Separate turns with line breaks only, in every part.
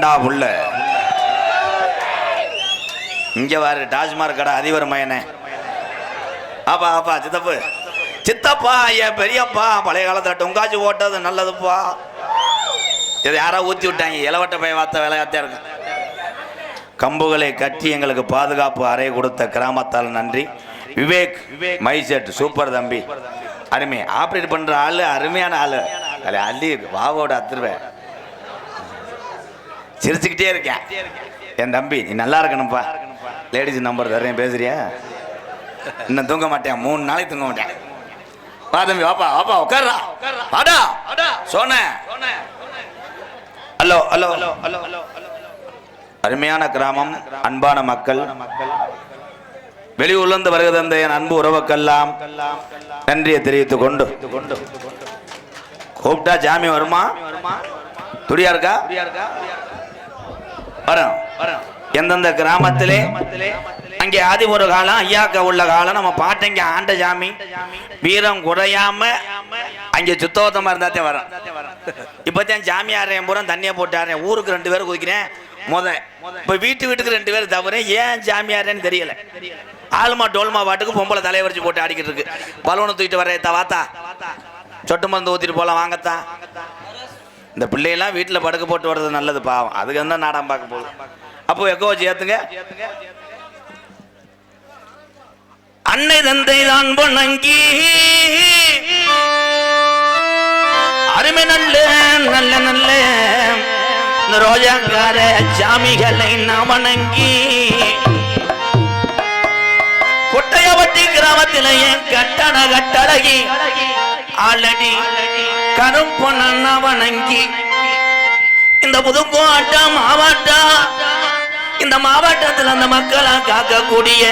ஏண்டா புள்ள இங்க வாரு டாஸ்மார்க் கடை அதிபர் மயனே. ஆப்பா ஆப்பா சித்தப்பு சித்தப்பா என் பெரியப்பா பழைய காலத்துல டொங்காச்சி ஓட்டது நல்லதுப்பா. இதை யாரா ஊத்தி விட்டாங்க இளவட்ட பைய வார்த்த வேலையாத்தே இருக்கு. கம்புகளை கட்டி எங்களுக்கு பாதுகாப்பு அறை கொடுத்த கிராமத்தால் நன்றி. விவேக் மைசெட் சூப்பர் தம்பி அருமை ஆப்ரேட் பண்ற ஆளு அருமையான ஆளு. அள்ளி வாவோட அத்துருவேன் சிரிச்சுக்கிட்டே இருக்கேன். என் தம்பி நீ நல்லா இருக்கணும்ப்பா. லேடிஸ் நம்பர் தரேன் பேசுறியா? இன்னும் தூங்க மாட்டேன் 3 நாளைக்கு தூங்க மாட்டேன். வா தம்பி வாப்பா வாப்பா உட்கார்றா வாடா சோன. Hello hello hello hello. அருமையான கிராமம் அன்பான மக்கள் வெளியூர்லேருந்து வருகை தந்த என் அன்பு உறவுக்கெல்லாம் நன்றியை தெரிவித்துக் கொண்டு கூப்பிட்டா ஜாமி வருமா? துடியா இருக்கா? வரும். எந்தெந்த கிராமத்திலே அங்கே ஆதி ஒரு காலம் ஐயாக்க உள்ள காலம் நம்ம பாட்டங்க ஆண்ட ஜாமி வீரம் குறையாம அங்கே சுத்தோத்தமா இருந்தாத்தே வரும். இப்பத்தான் ஜாமியாரேன் பூரா தண்ணியை போட்டாரேன். ஊருக்கு 2 பேரும் குதிக்கிறேன் இப்ப வீட்டுக்கு 2 பேர் தவிர ஏன் ஜாமியாரேன்னு தெரியல. ஆல்மா டோல்மா பாட்டுக்கு பொம்பளை தலையை வரைச்சு போட்டு ஆடிக்கிட்டு இருக்கு. பலூனை தூக்கிட்டு வரேத்தா வாத்தா சொட்டு மருந்து ஊத்திட்டு போலாம் வாங்கத்தா. இந்த பிள்ளையெல்லாம் வீட்டில் படுக்க போட்டு வர்றது நல்லது பாவம். அதுக்கு தான் நாடகம் பார்க்க போகுது. அப்போ எக்கோ வச்சு ஏத்துங்க. அன்னை தந்தை தான் பொன்னங்கி அருமை நல்ல நல்ல நல்ல இந்த ரோஜாக்கார ஜாமிகளை நவணங்கி கொட்டையவட்டி கிராமத்திலேயே கட்டடகி ஆலடி கரும்பொன்ன வணங்கி இந்த புதுக்கோட்டை மாவட்டம் இந்த மாவட்டத்தில் அந்த மக்களை காக்கக்கூடிய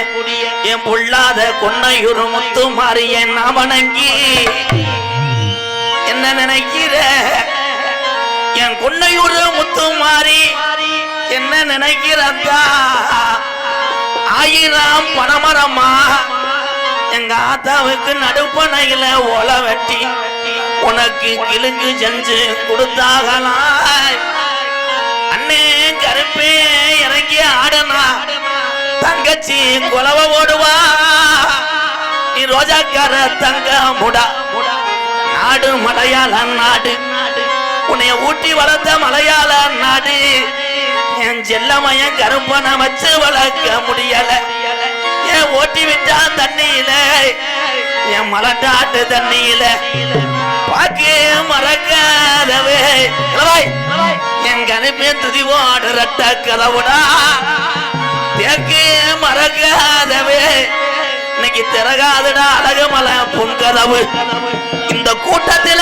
என் பொல்லாத கொன்னையூர் முத்து மாறிய வணங்கி என்ன நினைக்கிற என் கொன்னையூர் முத்து மாறி என்ன நினைக்கிறதா? 1000 பணமரமா எங்க ஆத்தாவுக்கு நடுப்பனையில ஓலை வெட்டி உனக்கு கிழங்கு செஞ்சு கொடுத்தாகலாம். அண்ணே கருப்பே இறங்கி ஆடனா தங்கச்சி குலவ ஓடுவா. நீ ரோஜாக்கார தங்க முடா நாடு மலையாள நாடு உன்னைய ஊட்டி வளர்த்த மலையாள நாடு. என் செல்லமையன் கருப்பனை வச்சு வளர்க்க முடியல. ஏன் ஓட்டி விட்டா தண்ணியில என் மலட்டாட்டு தண்ணியில பாக்கே மறக்காதவே என் கணிப்பே துதி ஓடு ரட்ட கதவுடா தேக்கே மறக்காதவே இன்னைக்கு திறகாதுடா அழகுமலை பொங்கதவு. இந்த கூட்டத்தில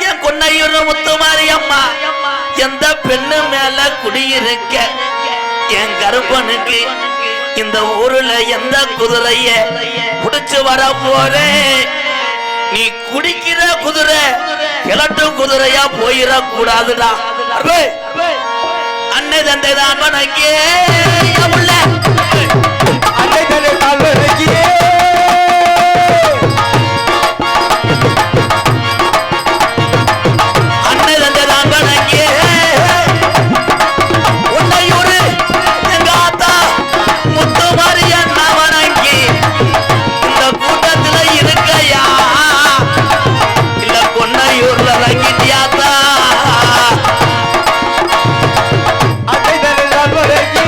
என் கொன்னையூர் முத்துமாரி அம்மா எந்த பெண்ணு மேல குடியிருக்க என் கருப்பனுக்கு இந்த ஊருல எந்த குதிரைய புடிச்சு வர போறே? நீ குடிக்கிற குதிரை கிளட்டு குதிரையா போயிடக்கூடாதுடா. அன்னை தந்தை தான் வணங்கி அன்னை தந்தை தான் வணங்கி அன்னை தந்தை தான் வணங்கி உன்னையூரு எங்க ஆத்தா முத்து மாரியன் வணங்கி இந்த கூட்டத்துல இருக்கையா இல்ல கொன்னையூர்ல இறங்கிட்டியாத்தா?
அன்னை தந்தை தான் வணங்கி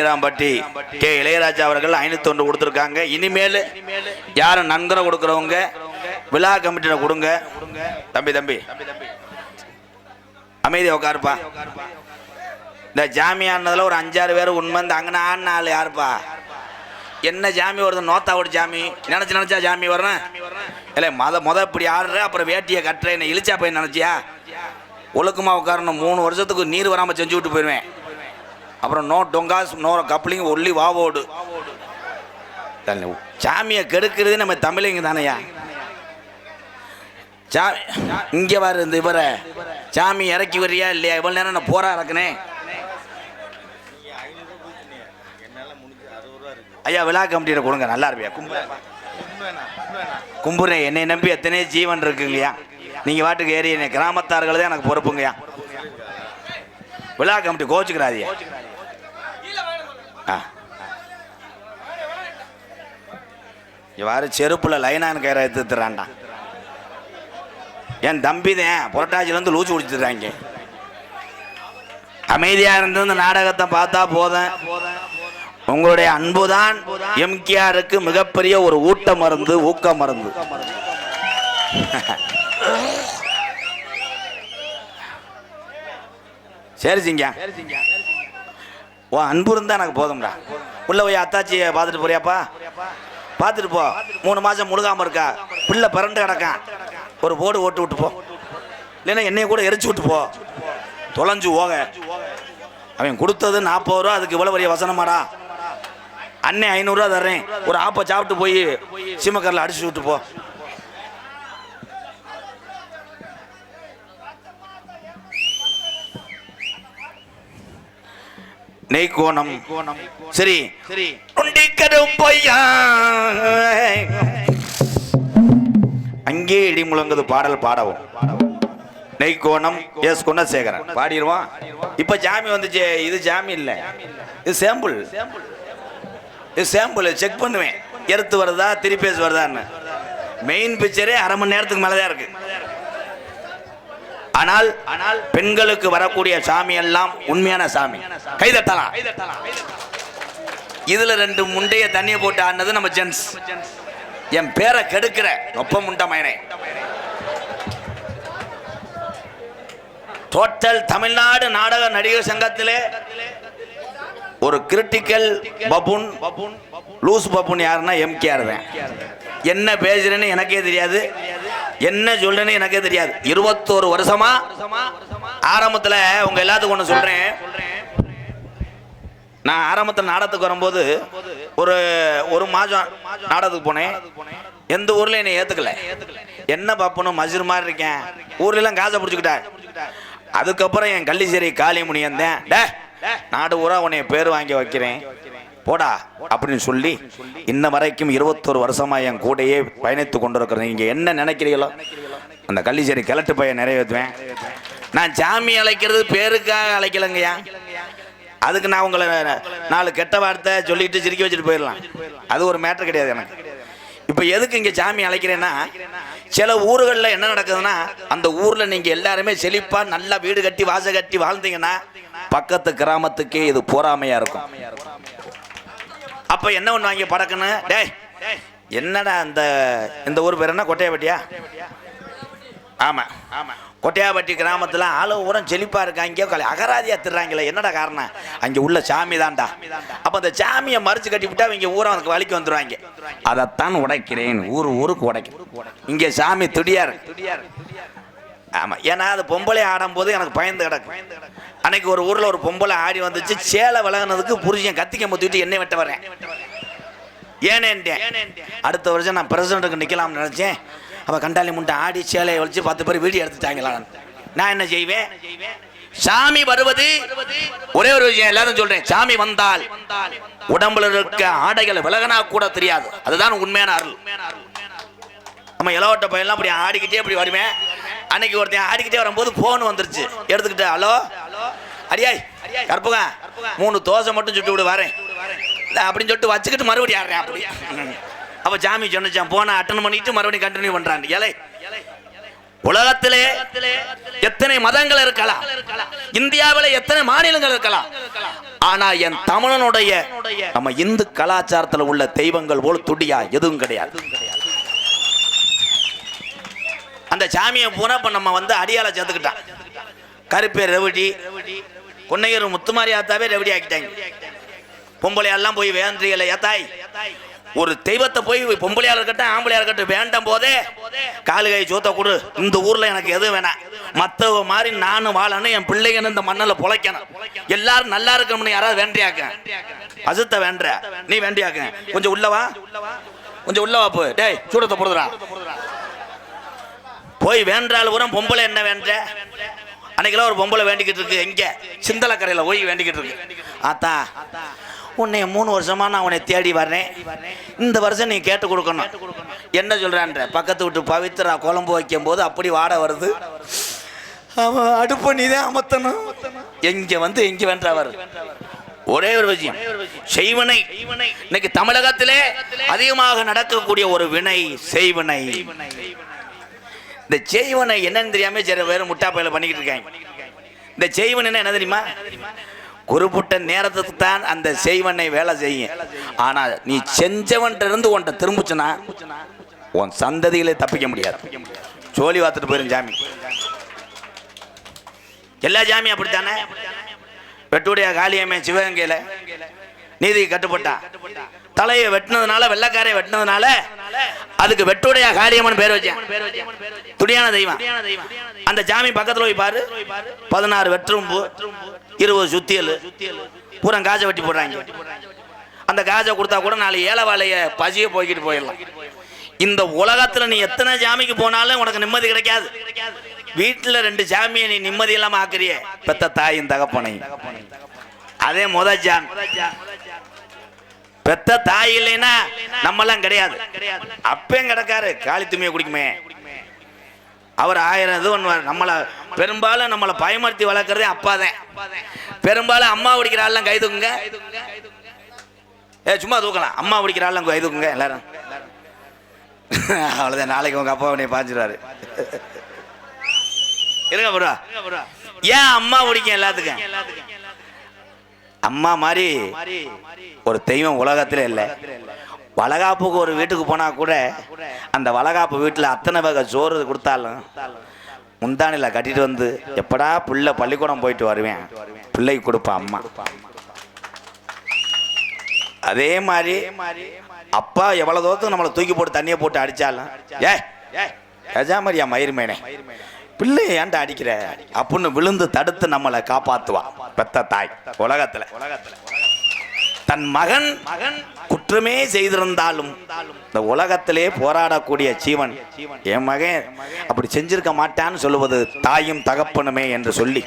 வீராம்பட்டி கே இளையராஜா அவர்கள் 501 கொடுத்துருக்காங்க. இனிமேல் யாரும் நன்கரை கொடுக்குறவங்க விழா கமிட்டியில் கொடுங்க. தம்பி அமைதியை உட்காருப்பா. இந்த ஜாமியானதுல ஒரு 5-6 பேர் உண்மை, இந்த அங்கே ஆள் யாருப்பா? என்ன ஜாமி வருது? நோத்தா ஒரு ஜாமி நினைச்சா ஜாமி வரேன் இல்லை. முத இப்படி ஆடுற, அப்புறம் வேட்டியை கட்டுற, என்ன இழிச்சா போய் நினைச்சியா? ஒழுக்கமா உட்காரணும். 3 வருஷத்துக்கு நீர் வராமல் செஞ்சு விட்டு போயிடுவேன். அப்புறம் நோ டொங்காஸ், நோ கப்ளிங், ஒல்லி வாவோடு. சாமியை கெடுக்கிறது நம்ம தமிழிங்க தானையா? இங்க வர இந்த இவரை சாமி இறக்கி வரியா இல்லையா? இவ்வளவு நேரம் நான் போரா இறக்குனேன். ஐயா விழா கமிட்டியில கொடுங்க, நல்லா இருப்பியா? கும்புறேன். என்னை நம்பி எத்தனை ஜீவன் இருக்குங்கய்யா. நீங்க வாட்டுக்கு ஏறி கிராமத்தார்கள் தான் எனக்கு பொறுப்புங்கய்யா. விழா கமிட்டி கோச்சுக்கிறாதியா? இவ்வாறு செருப்புல லைனான்னு கயிறை எடுத்துறான்டா. என் தம்பி தான் புரட்டாச்சிலேருந்து லூச்சு குடிச்சுறாங்க. அமைதியா இருந்து இந்த நாடகத்தை பார்த்தா போதும். உங்களுடைய அன்புதான் எம்கேஆருக்கு மிகப்பெரிய ஒரு ஊட்ட மருந்து, ஊக்க மருந்து. சரி சிங்க, ஓ அன்பு இருந்தா எனக்கு போதும்டா. உள்ள போய் அத்தாச்சியை பார்த்துட்டு போறியாப்பா? பார்த்துட்டு போ. 3 மாசம் முழுகாம இருக்கா, பிள்ளை பிறண்டு கிடக்கான். ஒரு போர்டு ஓட்டு விட்டு போ, இல்லைன்னா என்னைய கூட எரிச்சு விட்டு போ. தொலைஞ்சு போக. அவன் கொடுத்தது 40 ரூபா, அதுக்கு இவ்வளவு பெரிய வசனமாடா? அண்ணன் 500 ரூபா தர்றேன், ஒரு ஆப்பை சாப்பிட்டு போய் சீமக்கரில் அடிச்சு விட்டு போ. நெய்கோணம் சரி அங்கே இடி முழங்குது பாடல் பாடவும். நெய்கோணம் எஸ் குணசேகரன் பாடிடுவான். இப்ப ஜாமி வந்துச்சு. இது ஜாமி இல்ல, இது சாம்பிள். இது சாம்பிள் செக் பண்ணுவேன், எடுத்து வருதா திருப்பேஸ் வருதான்னு. மெயின் பிக்சரே அரை மணி நேரத்துக்கு மேலதான் இருக்கு. ஆனால் பெண்களுக்கு வரக்கூடிய சாமி எல்லாம் உண்மையான சாமி. கைதட்டலாம். இதுல 2 முண்டைய தண்ணியை போட்டு ஆனது நம்ம ஜென்ஸ். என் பேரை கெடுக்கிற ஒப்ப முண்ட மயனே. டோட்டல் தமிழ்நாடு நாடக நடிகர் சங்கத்திலே ஒரு கிரிட்டிக்கல் பபுன், லூஸ் பபுன் யாருன்னா எம்கேஆர் தான். என்ன பேசுறேன்னு எனக்கே தெரியாது, என்ன சொல்றேன்னு எனக்கே தெரியாது. 21 வருஷமா ஆரம்பத்துல உங்க எல்லாத்துக்கும் ஒண்ணு சொல்றேன். நான் ஆரம்பத்தில் நாடகத்துக்கு வரும்போது ஒரு மாதம் நாடகத்துக்கு போனேன். எந்த ஊர்ல என்னை ஏத்துக்கல. என்ன பாப்பனும் மஜூர் மாதிரி இருக்கேன், ஊர்ல எல்லாம் காசை பிடிச்சுக்கிட்டேன். அதுக்கப்புறம் என் கள்ளிச்சேரி காளிமுனி வந்தேன். நாடு ஊரா உன்னை பேர் வாங்கி வைக்கிறேன் போடா அப்படின்னு சொல்லி இன்ன வரைக்கும் 21 வருஷமா என் கூடையே பயணித்து கொண்டிருக்கிறேன். நீங்க என்ன நினைக்கிறீங்களோ அந்த கள்ளிச்சேரி கிழட்டு பையன் நிறைவேற்றுவேன். நான் சாமி அழைக்கிறது பேருக்காக அழைக்கலங்கய்யா. அதுக்கு நான் உங்களை 4 கெட்ட வார்த்தை சொல்லிட்டு சிரிக்க வச்சுட்டு போயிடலாம், அது ஒரு மேட்டர் கிடையாது எனக்கு. இப்போ எதுக்கு இங்கே சாமி அழைக்கிறேன்னா, சில ஊர்களில் என்ன நடக்குதுன்னா, அந்த ஊரில் நீங்கள் எல்லாருமே செழிப்பாக நல்லா வீடு கட்டி வாசல் கட்டி வாழ்ந்தீங்கன்னா பக்கத்து கிராமத்துக்கே இது பொறாமையாக இருக்கும். அப்போ என்ன ஒன்று வாங்கி படக்குன்னு, டேய் என்னடா இந்த ஊர் பேர் என்ன, கொட்டையாப்பட்டியா? ஆமாம் ஆமாம், கொட்டையாப்பட்டி கிராமத்தில் ஆளு ஊரம் செழிப்பாக இருக்காங்க, அகராதியா திடுறாங்களே, என்னடா காரணம்? அங்கே உள்ள சாமி தான்டா. அப்போ அந்த சாமியை மறிச்சு கட்டி விட்டா இங்கே ஊரை அவனுக்கு வலிக்கு வந்துடுவாங்க. அதைத்தான் உடைக்கிறேன், ஊருக்கு உடைக்கிறேன். இங்கே சாமி துடியா இருக்கு. ஆமாம், ஏன்னா அது பொம்பளை ஆடும்போது எனக்கு பயந்து கிடக்கு. அன்னைக்கு ஒரு ஊரில் ஒரு பொம்பளை ஆடி வந்துச்சு. சேலை விலகினதுக்கு புரிஞ்சேன் கத்திக்க முத்திட்டு என்னை வெட்ட வரேன். ஏனேன்ட்டேன். அடுத்த வருஷம் நான் பிரசிடண்ட்டுக்கு நிற்கலாம்னு நினச்சேன். அவள் கண்டாலி முண்டை ஆடி சேலையை வலிச்சு 10 பேர் வீடியோ எடுத்துட்டாங்களா. நான் என்ன செய்வேன்? சாமி வருவது ஒரே ஒரு விஷயம் எல்லாரும் சொல்றேன், சாமி வந்தால் உடம்புல இருக்க ஆடைகளை விலகனா கூட தெரியாது. அதுதான் உண்மையான அருள். நம்ம இளவட்ட பையன்லாம் அப்படி ஆடிக்கிட்டே அப்படி வருவேன். அன்னைக்கு ஒருத்தன் ஆடிக்கிட்டே வரும்போது போன் வந்துருச்சு, எடுத்துக்கிட்டு ஹலோ அடியாய் கற்புங்க 3 தோசை மட்டும் சுட்டு விடு வரேன் அப்படின்னு சொல்லிட்டு வச்சுக்கிட்டு மறுபடியும் ஆடுறேன் அப்படி. அப்ப சாமி சொன்னான், போன அட்டன் பண்ணிட்டு மறுபடியும் கண்டினியூ பண்றான். ஏலே உலகத்திலே எத்தனை மதங்கள் இருக்கலாம், இந்தியாவில் எத்தனை மாநிலங்கள் இருக்கலாம், ஆனா என் தமிழனுடைய நம்ம இந்து கலாச்சாரத்தில் உள்ள தெய்வங்கள் போல் துடியா எதுவும் கிடையாது. அந்த சாமியை பூரா இப்ப நம்ம அடியால சேர்த்துக்கிட்டான். கருப்பேர் ரெவடி, கொன்னையூர் முத்துமாரி ஆத்தாவே ரெவடி ஆக்கிட்டாங்க. பொம்பளையெல்லாம் போய் வேந்திரிகளை ஏத்தாய், ஒரு தெய்வத்தை போய் பொம்பளையா இருக்கட்டும் ஆம்பளையா இருக்கட்டும் வேண்டாம் போதே காலுகை சோத்த கொடு, இந்த ஊர்ல எனக்கு எதுவும் வேணாம், மத்தவ மாதிரி நானும் வாழணும், என் பிள்ளைங்க இந்த மண்ணில் பொழைக்கணும், எல்லாரும் நல்லா இருக்கணும்னு யாராவது வேண்டியாக்க, அசுத்த வேண்ட நீ வேண்டியாக்க, கொஞ்சம் உள்ளவா கொஞ்சம் உள்ளவா போய் டேய் சூடத்தை போடுறான் போய் வேண்டால் கூட பொம்பளை என்ன வேண்ட. அன்னைக்கெல்லாம் ஒரு பொம்பளை வேண்டிக்கிட்டு இருக்கு, எங்க சிந்தலக்கரையில் போய் வேண்டிக்கிட்டு இருக்கு, ஆத்தா உன்னை 3 வருஷமா நான் உன்னை தேடி வர்றேன், இந்த வருஷம் நீ கேட்டு கொடுக்கணும். என்ன சொல்றான்ற, பக்கத்து விட்டு பவித்ரா குழம்பு வைக்கும் போது அப்படி வாட வருது, அவன் அடுப்ப நீதான் அமத்தணும், எங்க வென்றவர். ஒரே ஒரு விஷயம், செய்வினை. இன்னைக்கு தமிழகத்திலே அதிகமாக நடக்கக்கூடிய ஒரு வினை செய்வினை. இந்த செய்வினை என்னன்னு தெரியாம சரி வேற முட்டா பயில பண்ணிக்கிட்டு இருக்காங்க. இந்த செய்வினை என்ன தெரியுமா, குறிப்பிட்ட நேரத்துக்கு தான் அந்த செய்வனை வேலை செய்யும். ஆனா நீ செஞ்சவன் இருந்து உன்ட்ட திரும்பிச்சுனா உன் சந்ததிகளை தப்பிக்க முடியாது. சோழி வாத்துட்டு போயிரும் சாமி. எல்லா சாமியும் அப்படித்தானே. வெட்டுடைய காளியம்மை சிவகங்கையில நீதி கட்டுப்பட்டா, தலையை வெட்டினதுனால வெள்ளக்காரையை வெட்டினதுனால அதுக்கு வெட்டுடைய காளியம்மன் பேர் வச்சேன். துடியான தெய்வம். அந்த சாமி பக்கத்துல போய் பாரு, 16 வெற்றும்பு, 20 சுத்தியல், பூரா காஜை வெட்டி போடுறாங்க. அந்த காஜை கொடுத்தா கூட 4 ஏழை வாழைய பசிய போய்கிட்டு போயிடலாம். இந்த உலகத்துல நீ எத்தனை சாமிக்கு போனாலும் உனக்கு நிம்மதி கிடைக்காது. வீட்டுல 2 சாமியை நீ நிம்மதி இல்லாம ஆக்குறிய, பெத்த தாயும் தகப்பனை. அதே முதஜான் பெத்த தாய் இல்லைன்னா நம்மெல்லாம் கிடையாது. அப்பயும் கிடக்காரு, காளி துணியை குடிக்குமே. அவர் 1000 இது பண்ணுவார். நம்மளை பெரும்பாலும் நம்மளை பயமர்த்தி வளர்க்கறதே அப்பாதான். பெரும்பாலும் அம்மா குடிக்கிறாள் கை தூக்குங்க, சும்மா தூக்கலாம், அம்மா குடிக்கிறாள் கை தூக்குங்க எல்லாரும். அவ்வளவுதான், நாளைக்கு உங்க அப்பா உன்னை பாஞ்சிருவாரு. இருங்க ப்ரோ, ஏன் அம்மா குடிக்கும் எல்லாத்துக்கும்? அம்மா மாதிரி ஒரு தெய்வம் உலகத்துல இல்லை. வளகாப்புக்கு ஒரு வீட்டுக்கு போனா கூட அந்த வளகாப்பு வீட்டுல அத்தனை வகை சோறு கொடுத்தாலும் முந்தானில கட்டிட்டு வந்து எப்படா பிள்ளை பள்ளிக்கூடம் போயிட்டு வருவேன் பிள்ளைக்கு கொடுப்பான் அம்மா. அதே மாதிரி அப்பா எவ்வளவு தூரத்துக்கு நம்மளை தூக்கி போட்டு தண்ணியை போட்டு அடிச்சாலும் மாதிரியா மயிர்மேனே பிள்ளை ஏன்டா அடிக்கிற அப்படின்னு விழுந்து தடுத்து நம்மளை காப்பாத்துவா பெத்த தாய். உலகத்துல தன் மகன் குற்றமே செய்திருந்தாலும் இந்த உலகத்திலே போராடக்கூடிய ஜீவன் என் மகன் அப்படி செஞ்சிருக்க மாட்டான்னு சொல்லுவது தாயும் தகப்பனுமே என்று சொல்லி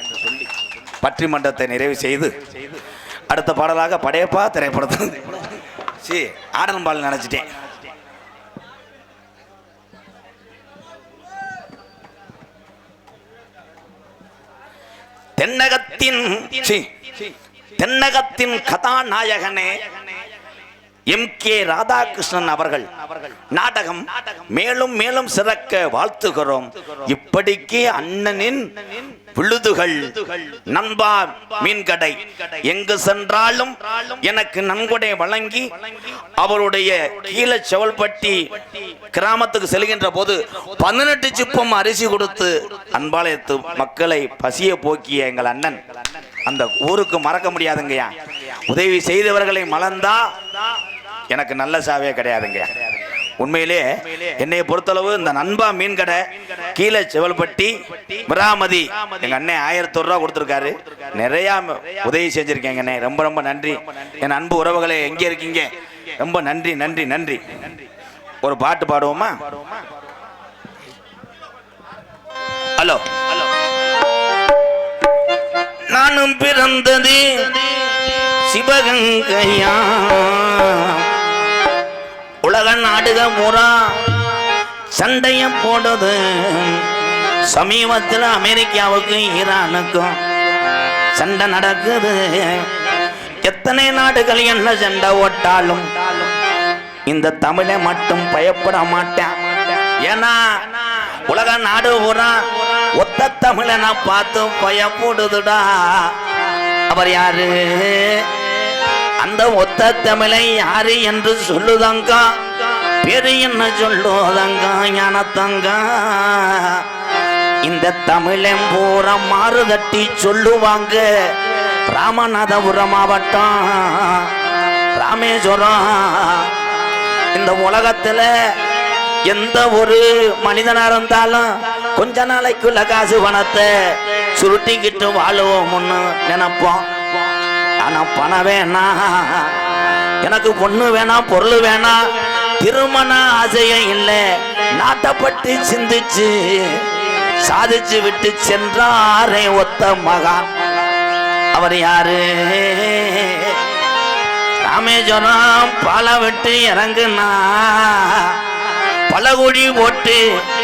பற்றிமன்றத்தை நிறைவு செய்து அடுத்த பாடலாக படையப்பா திரைப்படத்தை ஆடலும் பாடல் நினைச்சிட்டேன். தென்னகத்தின் கதாநாயகனே MK ராதாகிருஷ்ணன் அவர்கள் நாடகம் மேலும் மேலும் சிறக்க வாழ்த்துகிறோம். இப்படிக்கு அண்ணனின் விழுதுகள் நண்பா மீன்கடை எங்கு சென்றாலும் எனக்கு நன்கொடை வழங்கி அவருடைய கீழ செவல்பட்டி கிராமத்துக்கு செல்கின்ற போது 18 சிப்பம் அரிசி கொடுத்து அன்பாலயத்து மக்களை பசிய போக்கிய எங்கள் அண்ணன் அந்த ஊருக்கு மறக்க முடியாதுங்கய்யா. உதவி செய்தவர்களை மலர்ந்தா எனக்கு நல்ல சாவே கிடையாதுங்க. உண்மையிலே என்னைய பொறுத்தளவு இந்த நண்பா மீன் கடை கீழே செவல்பட்டி விராமதி எங்க அண்ணன் 1001 ரூபா கொடுத்துருக்காரு. நிறைய உதவி செஞ்சிருக்கேங்க. ரொம்ப ரொம்ப நன்றி. என் அன்பு உறவுகளே எங்கே இருக்கீங்க? ரொம்ப நன்றி நன்றி நன்றி. ஒரு பாட்டு பாடுவோமா? Hello hello. நானும் பிறந்தது சிவகங்கையா, உலக நாடுக பூரா சண்டைய போடுது. சமீபத்தில் அமெரிக்காவுக்கும் ஈரானுக்கும் சண்டை நடக்குது. எத்தனை நாடுகள் என்ன சண்டை ஓட்டாலும் இந்த தமிழை மட்டும் பயப்பட மாட்டேன். ஏன்னா உலக நாடு பூரா ஒத்த தமிழனை பார்த்து பயப்படுதுடா. அவர் யாரு? அந்த ஒத்த தமிழை யாரு என்று சொல்லுதங்க, பேரு என்ன சொல்லுதங்க ஞானத்தங்க. இந்த தமிழன் பூரா மாறுதட்டி சொல்லுவாங்க. ராமநாதபுரம் மாவட்டம் ராமேஸ்வரம். இந்த உலகத்துல எந்த ஒரு மனிதனா இருந்தாலும் கொஞ்ச நாளைக்குள்ள காசு பணத்தை சுருட்டிக்கிட்டு வாழுவோம்னு நினைப்போம். ஆனா பணம் வேணா, எனக்கு பொண்ணு வேணாம், பொருள் வேணாம், திருமண ஆசையும் இல்லை, நாட்டை பற்றி சிந்திச்சு சாதிச்சு விட்டு சென்றாரே ஒத்த மகான். அவர் யாரு? ராமேஸ்வரம் பாலை விட்டு இறங்குனா, பலகுடி போட்டு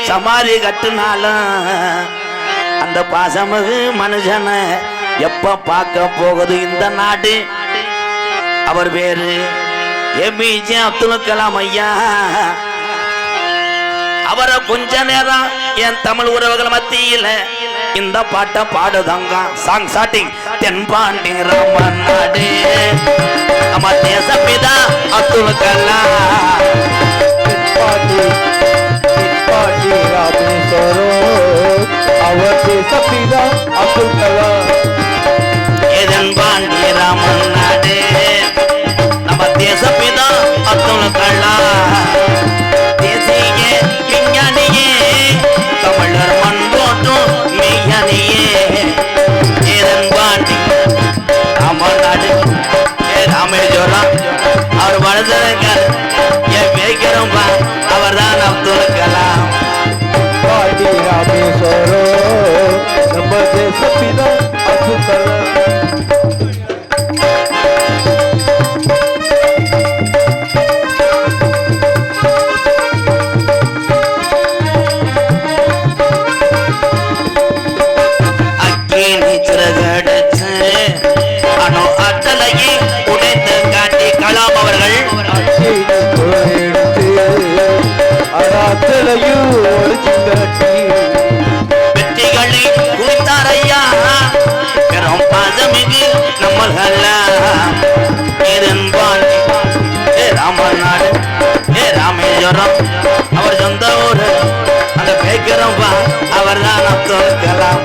சமாதி கட்டுனாலும் அந்த பாசமிகு மனுஷனை எப்ப பார்க்க போகுது இந்த நாடு? அவர் பேரு ஏபிஜே அப்துல் கலாம் ஐயா. அவரை கொஞ்ச நேரம் என் தமிழ் உறவுகள் மத்தியில இந்த பாட்டை பாடுதாங்க. Song starting. தென்பாண்டி ராமன் நாடு நம்ம தேசப்பிதா அப்துல் கலாம்.
அவர் தேசப்பிதா அப்துல் கலாம்.
தென்பாண்டி ராமன் நாடு நம்ம தேசப்பிதா அப்துல் கலாம். தேசிய விஞ்ஞானியே, தமிழர் மண் போட்டும் மெய்ஞானியே. தென்பாண்டி ராமன் நாடு ராமேஸ்வரம். அவர் வளர்ந்திருக்கார் என் பேக்கிறோம், அவர் தான் அப்துல் கலாம்.
பாண்டி ராமேஸ்வரம் நம்ம தேசப்பிதா அப்துல் கலாம்.
வெற்றிகளை குறித்தாரையா பெரும் பாதமிகு ராமநாடு ராமேஸ்வரம். அவர் சொந்த ஊரு அந்த பேக்கிறோம், அவர் தான் அப்துல் கலாம்.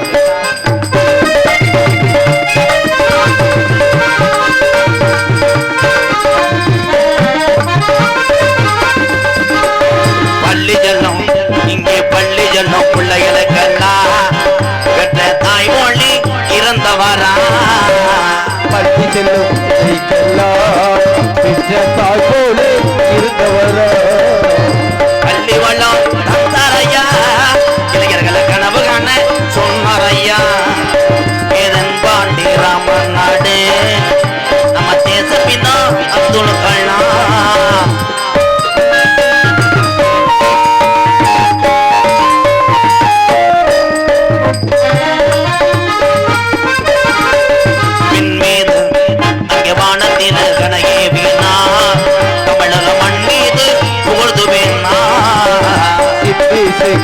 பள்ளி செல்லும் இங்கே பள்ளி செல்லும் பிள்ளைகளுக்கெல்லாம் பெற்ற தாய்மொழி இறந்தவரா.
பள்ளி செல்லும் பெற்ற தாய்மொழி இருந்தவரா.
பள்ளி வளம் தந்தாரையா, இளைஞர்களை கனவு காண சொன்னாரையா. தென்பாண்டி ராமன் நாடு நம்ம தேசப்பிதா அப்துல் கலாம்.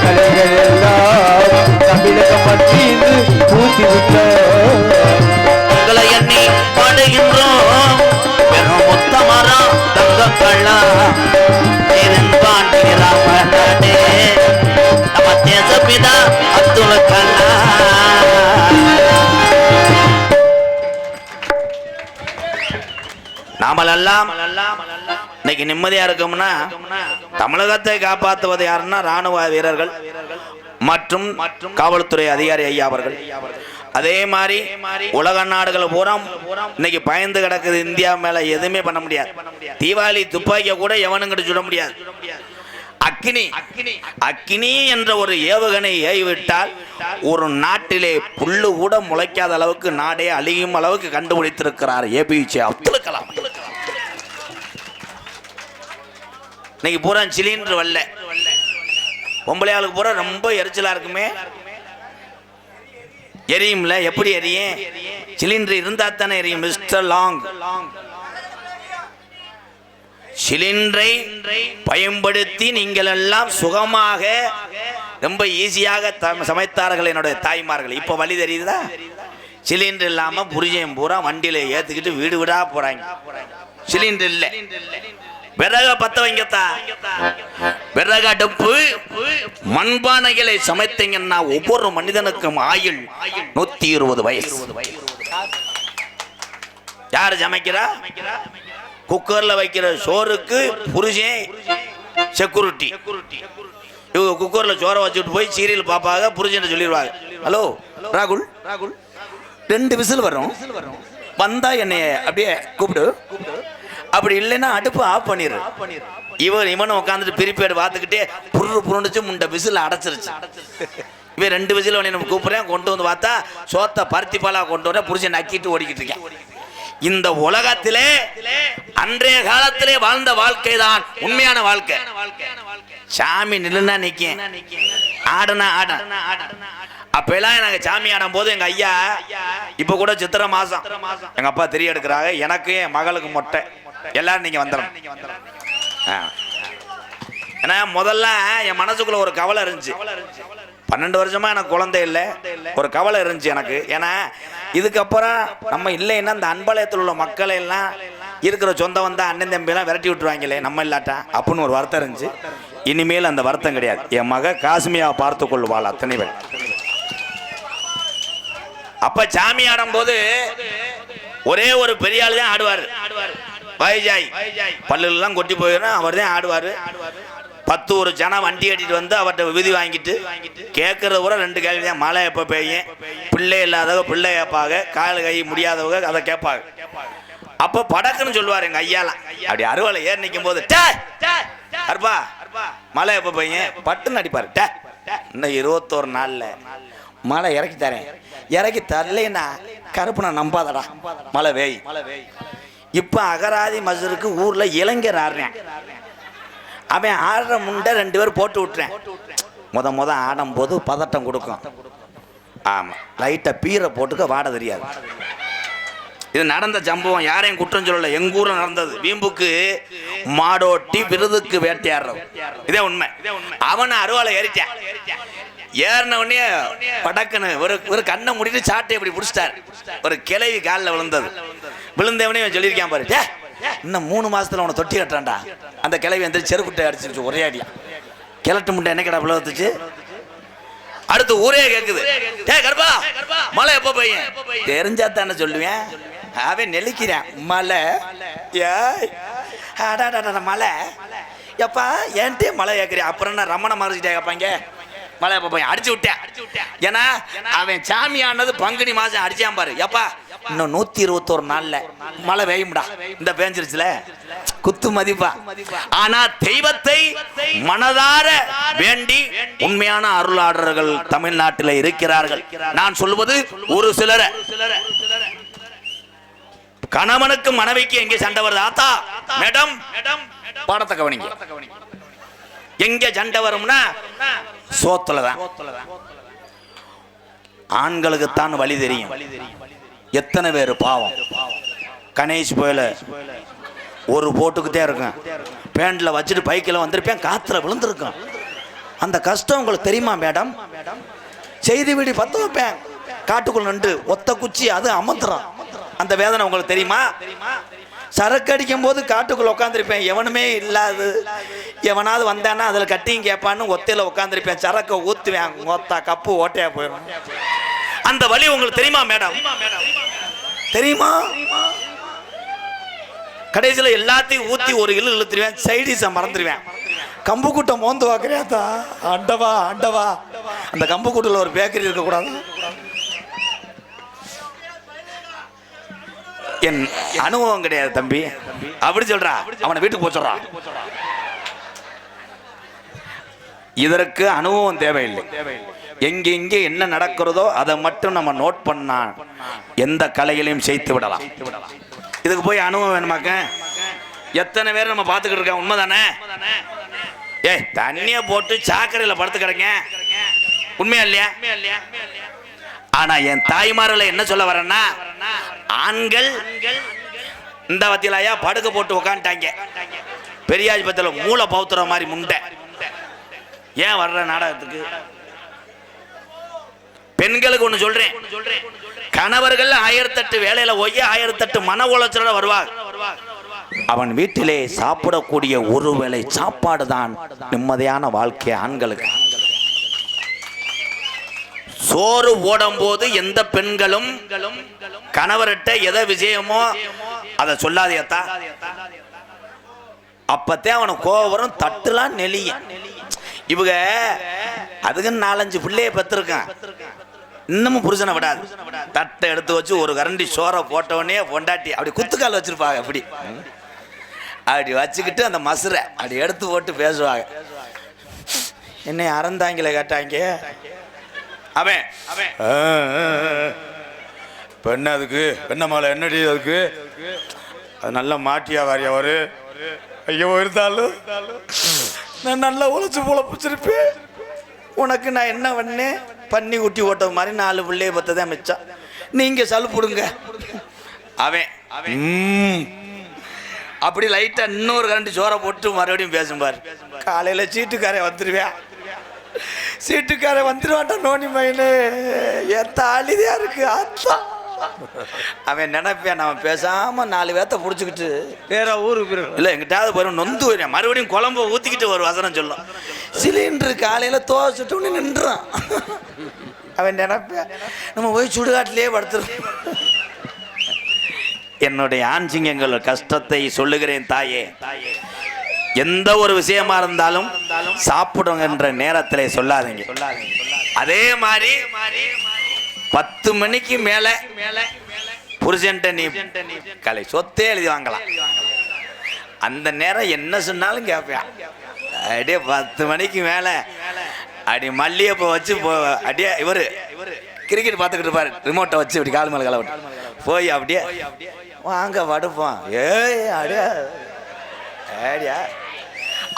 கலைகள் எல்லாம் தமிழகம் மத்தியில் பூத்திவிட்டோம்.
உங்களை எண்ணி பாடுகின்றோம் பெரும் முத்தமரம் தங்கக்கள்ளம். தென்பாண்டி ராமன் நாடு நம்ம தேசப்பிதா அப்துல் கலாம். நாமெல்லாம் இன்னைக்கு நிம்மதியா இருக்கோம்னா தமிழகத்தை காப்பாற்றுவது யாருன்னா ராணுவ வீரர்கள் மற்றும் காவல்துறை அதிகாரி ஐயா அவர்கள். அதே மாதிரி உலக நாடுகள் பூரா இன்னைக்கு பயந்து கிடக்குது. இந்தியா மேல எதுவுமே பண்ண முடியாது. தீபாவளி துப்பாக்கிய கூட எவனும் சுட முடியாது. அக்கினி அக்கினி என்ற ஒரு ஏவுகணை ஏவிவிட்டால் ஒரு நாட்டிலே புல்லு கூட முளைக்காத அளவுக்கு நாடே அழியும் அளவுக்கு கண்டுபிடித்திருக்கிறார் ஏபிஜே அப்துல் கலாம். இன்னைக்கு பூரா சிலிண்டர் வரல, பொம்பளையாளுக்கு பூரா ரொம்ப எரிச்சலா இருக்குமே. எரியும்ல, எப்படி எரியும்? சிலிண்டர் இருந்தா தானே எரியும். மிஸ்டர் லாங், சிலிண்டரை பயன்படுத்தி நீங்கள் எல்லாம் சுகமாக ரொம்ப ஈஸியாக சமைத்தார்கள் என்னுடைய தாய்மார்கள். இப்போ வழி தெரியுதா? சிலிண்டர் இல்லாம புரிஜையும் பூரா வண்டியில ஏத்துக்கிட்டு வீடு வீடா போறாங்க. சிலிண்டர் இல்ல, விறக பத்த வைங்கத்தா. விறகு அடுப்பு மண்பானைகளை சமைத்தீங்கன்னா ஒவ்வொரு மனிதனுக்கும் ஆயுள் 120 வயசு. யாரு சமைக்கிறா? குக்கர்ல வைக்கிற சோறுக்கு புருஷன் செக்யூரிட்டி. இவங்க குக்கர்ல சோறை வச்சுட்டு போய் சீரியல் பாப்பாங்க. புருஷன் சொல்லிடுவாங்க, ஹலோ ராகுல், 2 விசில் வரும், வந்தா என்னைய அப்படியே கூப்பிடு, அப்படி இல்லைன்னா அடுப்பு ஆஃப் பண்ணிடு. இவனும் உட்காந்துட்டு பிரிப்பேடு பார்த்துக்கிட்டே புருண்டுச்சு, முண்டை விசில் அடைச்சிருச்சு. இவன் 2 விசில் நம்ம கூப்பிடுறேன், கொண்டு வந்து பார்த்தா சோத்தை பருத்தி பாலா கொண்டு வர புருஷன் நக்கிட்டு ஓடிக்கிட்டு இருக்கேன். இந்த உலகத்திலே அன்றைய காலத்திலே வாழ்ந்த வாழ்க்கை தான் உண்மையான வாழ்க்கை. சாமி நில்லுனா நிக்க, ஆடனா ஆட. அப்ப எல்லாம் நாங்க சாமி ஆடும் போது எங்க ஐயா, இப்ப கூட சித்திரை மாசம் எங்க அப்பா தெரிய எடுக்கிறாங்க, எனக்கு என் மகளுக்கு மொட்டை, எல்லாரும் நீங்க வந்துடும். ஏன்னா முதல்ல என் மனசுக்குள்ள ஒரு கவலை இருந்துச்சு. 12 வருஷமா எனக்கு குழந்தை இல்லை, ஒரு கவலை இருந்துச்சு எனக்கு. ஏன்னா இதுக்கப்புறம் நம்ம இல்லைன்னா இந்த அன்பாளையத்தில் உள்ள மக்களை எல்லாம் இருக்கிற சொந்தம் வந்தா அண்ணன் தம்பி எல்லாம் விரட்டி விட்டுருவாங்களே நம்ம இல்லாட்டா அப்படின்னு ஒரு வருத்தம் இருந்துச்சு. இனிமேல் அந்த வருத்தம் கிடையாது. என் மக காசுமியாவை பார்த்து கொள்வாள் அத்தனை பேர். அப்ப சாமி ஆடும் போது ஒரே ஒரு பெரிய ஆள் தான் ஆடுவார். வைஜாய் பல்லுல எல்லாம் கொட்டி போயிடும், அவர் தான் ஆடுவார். 10 ஒரு ஜனம் வண்டி கட்டிட்டு வந்து அவர்கிட்ட விபூதி வாங்கிட்டு கேட்கறது கூட 2 கேள்வி தான். மழை எப்போ பெய்யும், பிள்ளை இல்லாதவங்க பிள்ளை கேட்பாங்க, கால் கை முடியாதவங்க அதை கேட்பாங்க. அப்போ படக்குன்னு சொல்லுவார் எங்க ஐயாலாம். அப்படி அறுவலை ஏறி நிற்கும் போது, அருப்பா மழை எப்போ பெய்யும் பட்டுன்னு அடிப்பாரு. இன்னும் 21 நாள்ல மழை இறக்கி தரேன், இறக்கி தரலைன்னா கருப்பு நான் நம்பாதடா, மழை வேய். இப்ப அகராதி மசருக்கு ஊர்ல இளைஞர் ஆடுறேன். அவன் ஆடுற முண்டை 2 பேர் போட்டு விட்டுறேன். முத ஆடும் போது பதட்டம் கொடுக்கும். ஆமா, லைட்டா பீரை போட்டுக்க, வாட தெரியாது. இது நடந்த சம்பவம், யாரையும் குற்றம் சொல்லல, எங்க ஊர்ல நடந்தது. வீம்புக்கு மாடோட்டி விருதுக்கு வேட்டையாடுறோம், இதே உண்மை. அவனை அருவாலை ஏறிட்டான். ஏறின உடனே படக்குன்னு ஒரு கண்ணை முடிட்டு சாட்டை இப்படி பிடிச்சிட்டார். ஒரு கிளவி காலில் விழுந்தது. விழுந்தவனே சொல்லியிருக்கான் பாரு, இன்னும் 3 மாசத்துல அவனை தொட்டி கட்டுறான்டா. அந்த கிளவி வந்து செருப்புட்டை அடிச்சிருச்சு ஒரே அடியா. கிழட்டு முட்டை என்ன கடை விழுந்துச்சு. அடுத்து ஊரே கேக்குது, கருப்பா மழை எப்போ பெய்யும் தெரிஞ்சா தானே சொல்லுவேன். அவன் நெலிக்கிறான், மழை மழை எப்பா ஏன்ட்டே மழை கேட்குறேன். அப்புறம் என்ன ரமண மறைச்சிட்டே கேட்பாங்க, மழை எப்போ போய் அடிச்சு விட்டேன். ஏன்னா அவன் சாமி ஆனது பங்குனி மாசம் அடிச்சான் பாரு. எப்பா இன்னும் 121 நாள்ல மழை பெய்யும்டா, இந்த பேஞ்சிருச்சுல குத்து மதிப்பா. ஆனா தெய்வத்தை மனதார வேண்டி உண்மையான அருளாளர்கள் தமிழ்நாட்டில் இருக்கிறார்கள். நான் சொல்வது ஒரு சிலரை. கணவனுக்கு மனைவிக்கு எங்கே சண்டை வருது, ஆத்தா மேடம் பாடத்தை கவனிங்க. எங்க சண்டை வரும்னா சோத்துலதான். ஆண்களுக்கு தான் வழி தெரியும். எத்தனை பேர் பாவம் கணேஷ் போயில ஒரு போட்டுக்கிட்டே இருக்கும், பேண்ட்ல வச்சுட்டு பைக்கில் வந்திருப்பேன், காத்துல விழுந்திருக்கும். அந்த கஷ்டம் உங்களுக்கு தெரியுமா மேடம்? செய்தி வீடி 10 வைப்பேன், காட்டுக்குள்ள நின்று ஒத்த குச்சி அது அமர்த்துறான். அந்த வேதனை உங்களுக்கு தெரியுமா? சரக்கு அடிக்கும் போது காட்டுக்குள்ள உட்காந்துருப்பேன், எவனுமே இல்லாது, எவனாவது வந்தானா அதுல கட்டியும் கேட்பான்னு ஒத்தையில உட்காந்துருப்பேன், சரக்கை ஊத்துவேன், ஒத்தா கப்பு ஓட்டையா போயிடும். அந்த வழி உங்களுக்கு தெரியுமா மேடம்? தெரியுமா? கடைசியில் எல்லாத்தையும் ஊத்தி ஒரு இழுத்துருவேன், சைடிஸை மறந்துடுவேன். கம்பு கூட்டம் மோந்து வாக்குறியாத்தா, ஆண்டவா ஆண்டவா. அந்த கம்பு கூட்டில் ஒரு பேக்கரி இருக்கக்கூடாது. என் அனுபவம் கிடையாது தம்பி, அப்படி சொல்றா. அவனை வீட்டுக்கு போக சொல்றான். இதற்கு அனுபவம் தேவையில்லை. எங்கெங்கே என்ன நடக்கிறதோ அதை மட்டும் நம்ம நோட் பண்ணா எந்த கலைகளையும் செய்து விடலாம். இதுக்கு போய் அனுபவம் வேணுமாக்க? எத்தனை பேர் நம்ம பார்த்துக்கிட்டு இருக்கோம், உண்மைதானே? தண்ணிய போட்டு சாக்கரையில படுத்து கிடங்க, உண்மையா இல்லையா? ஆனா என் தாய்மார்களை என்ன சொல்ல வரேன்னா, ஆண்கள் இந்த வத்தியிலையா படுக்க போட்டு உக்காந்துட்டாங்க. பெரியாஜ் பத்தில மூளை பௌத்துற மாதிரி முண்டை ஏன் வர்ற நாடகத்துக்கு? பெண்களுக்கு ஒண்ணு சொல்றேன், கணவர்கள் 1008 வேலையில ஒய்ய 1008 மன உளைச்சலோட வருவாங்க. அவன் வீட்டிலே சாப்பிடக்கூடிய ஒருவேளை சாப்பாடு தான் நிம்மதியான வாழ்க்கை ஆண்களுக்கு. சோறு ஓடும் போது எந்த பெண்களும் கணவர்கிட்ட எதை விஷயமோ அதை சொல்லாதேத்தா. அப்பத்தே அவனுக்கு கோவம் வரும், தட்டுலாம் நெளிய. இவங்க அதுக்கு 4-5 பிள்ளைய பெற்றிருக்கான், இன்னமும் புருஷனை விடாது. தட்டை எடுத்து வச்சு ஒரு கரண்டி சோறை போட்டவனே பொண்டாட்டி அப்படி குத்துக்கால் வச்சிருப்பாங்க. அப்படி அப்படி வச்சுக்கிட்டு அந்த மசுரை அப்படி எடுத்து போட்டு பேசுவாங்க. என்னை அறந்தாங்கில கேட்டாங்க. அவன் பெண்ண அதுக்கு பெண்ண மாலை என்னடி அதுக்கு, அது நல்லா மாட்டியா வாரியா வரு. ஐயோ இருந்தாலும் நான் நல்லா உழைச்சு பொழப்பிச்சிருப்பேன், உனக்கு நான் என்ன பண்ணேன்? பண்ணி ஊட்டி ஓட்டது மாதிரி 4 பிள்ளைய பத்ததான் மிச்சம், நீங்க சலுப்புடுங்க. அவன் அப்படி லைட்டா இன்னொரு கரண்டி சோறை போட்டு மறுபடியும் பேசும்பாரு. காலையில சீட்டுக்காரன் வந்துருவேன், சீட்டுக்காரன் வந்துருவான்டா நோனி மயினு, என் தாலிதான் இருக்கு அத்தா. அவன் நினைப்பேன் நம்ம பேசாம 4 பேத்த புடிச்சுக்கிட்டு வேற ஊருக்கு இல்ல எங்கிட்டாவது போய் நொந்து வருவேன், மறுபடியும் குழம்பு ஊத்திக்கிட்டு ஒரு வசனம் சொல்லும். சிலிண்டரு காலையில தோசைட்டு நின்றான். அவன் நினைப்பேன் நம்ம போய் சுடுகாட்டிலேயே படுத்துருக்கோம். என்னுடைய ஆண் சிங்கங்கள் கஷ்டத்தை சொல்லுகிறேன் தாயே. எந்த ஒரு விஷயமா இருந்தாலும் சாப்பிடுங்கிற நேரத்திலே சொல்லாதீங்க. அதே மாதிரி 10 மணிக்கு மேல புருஷன்ட்ட நீ கலை சொத்தே எழுதி வாங்கலாம். அந்த நேரம் என்ன சொன்னாலும் கேட்பேன். அப்படியே 10 மணிக்கு மேல அடி மல்லிகைப்பூ வச்சு அப்படியே இவரு கிரிக்கெட் பார்த்துக்கிட்டு இருப்பாரு, ரிமோட்டை வச்சு இப்படி கால் மேல கலவட்டு போய் அப்படியே வாங்க படுப்போம். அப்படியா அப்படியா